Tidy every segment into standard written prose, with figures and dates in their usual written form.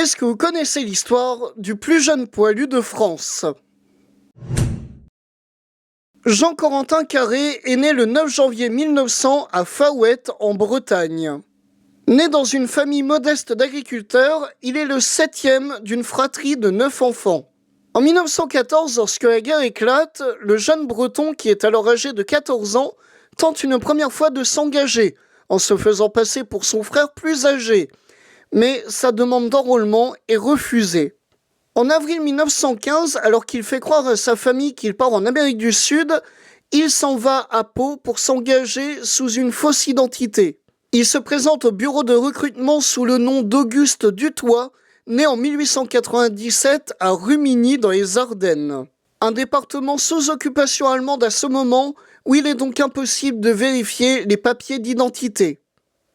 Est-ce que vous connaissez l'histoire du plus jeune poilu de France? Jean-Corentin Carré est né le 9 janvier 1900 à Faouët, en Bretagne. Né dans une famille modeste d'agriculteurs, il est le septième d'une fratrie de 9 enfants. En 1914, lorsque la guerre éclate, le jeune Breton, qui est alors âgé de 14 ans, tente une première fois de s'engager, en se faisant passer pour son frère plus âgé. Mais sa demande d'enrôlement est refusée. En avril 1915, alors qu'il fait croire à sa famille qu'il part en Amérique du Sud, il s'en va à Pau pour s'engager sous une fausse identité. Il se présente au bureau de recrutement sous le nom d'Auguste Dutoit, né en 1897 à Rumigny dans les Ardennes. Un département sous occupation allemande à ce moment, où il est donc impossible de vérifier les papiers d'identité.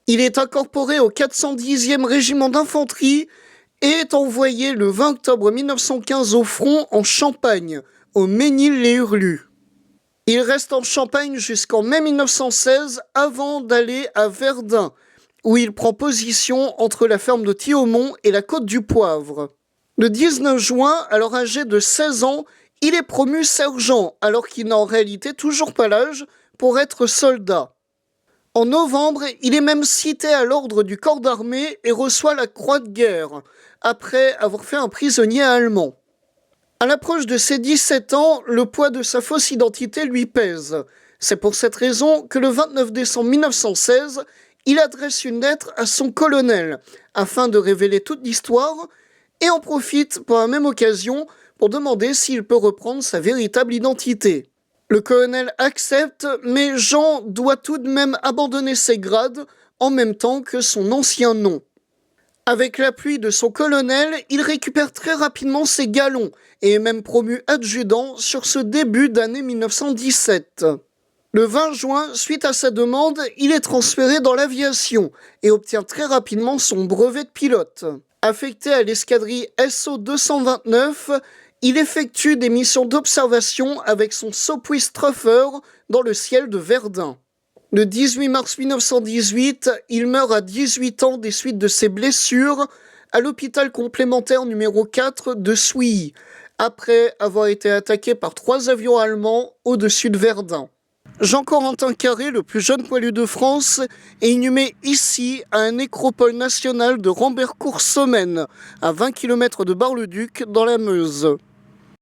Il est incorporé au 410e régiment d'infanterie et est envoyé le 20 octobre 1915 au front en Champagne, au Mesnil-les-Hurlus. Il reste en Champagne jusqu'en mai 1916 avant d'aller à Verdun, où il prend position entre la ferme de Thiaumont et la côte du Poivre. Le 19 juin, alors âgé de 16 ans, il est promu sergent, alors qu'il n'a en réalité toujours pas l'âge pour être soldat. En novembre, il est même cité à l'ordre du corps d'armée et reçoit la croix de guerre, après avoir fait un prisonnier allemand. À l'approche de ses 17 ans, le poids de sa fausse identité lui pèse. C'est pour cette raison que le 29 décembre 1916, il adresse une lettre à son colonel, afin de révéler toute l'histoire, et en profite pour la même occasion pour demander s'il peut reprendre sa véritable identité. Le colonel accepte, mais Jean doit tout de même abandonner ses grades en même temps que son ancien nom. Avec l'appui de son colonel, il récupère très rapidement ses galons et est même promu adjudant sur ce début d'année 1917. Le 20 juin, suite à sa demande, il est transféré dans l'aviation et obtient très rapidement son brevet de pilote. Affecté à l'escadrille SO 229, il effectue des missions d'observation avec son Sopwith-Truffer dans le ciel de Verdun. Le 18 mars 1918, il meurt à 18 ans des suites de ses blessures à l'hôpital complémentaire numéro 4 de Souilly, après avoir été attaqué par 3 avions allemands au-dessus de Verdun. Jean-Corentin Carré, le plus jeune poilu de France, est inhumé ici à un nécropole national de Rambercourt-Somaine, à 20 km de Bar-le-Duc, dans la Meuse.